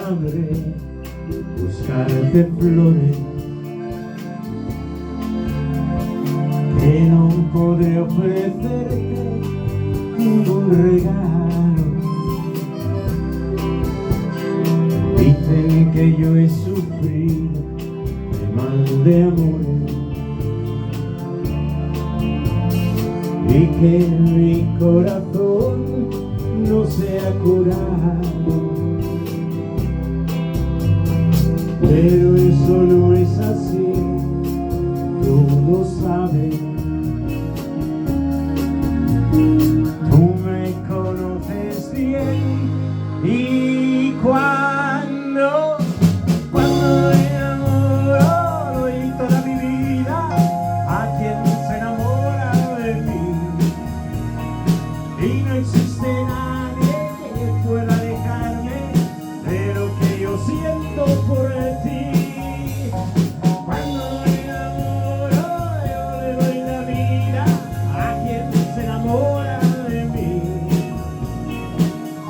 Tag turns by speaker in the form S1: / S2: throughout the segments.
S1: sabré buscarte flores que no podré ofrecerte ningún regalo. Dicen que yo he sufrido de mal de amores y que mi corazón no se ha curado, pero eso no es así, tú lo sabes. Tú me conoces bien y cuando me enamoro doy toda mi vida a quien se enamora de mí, y no existe nadie que pueda alejarme de lo que yo siento por ti. Cuando me enamoro yo le doy la vida a quien se enamora de mí,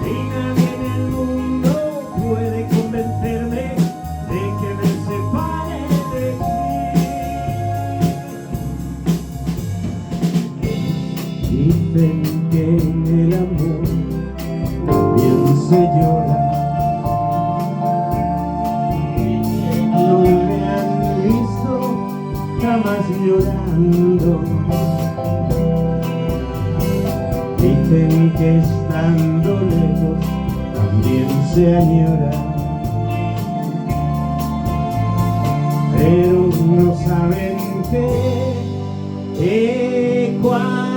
S1: y nadie en el mundo puede convencerme de que me separe de ti. Dicen que en el amor también se llora, no me han visto jamás llorando. Dicen que estando lejos también se añora, pero no saben que cuando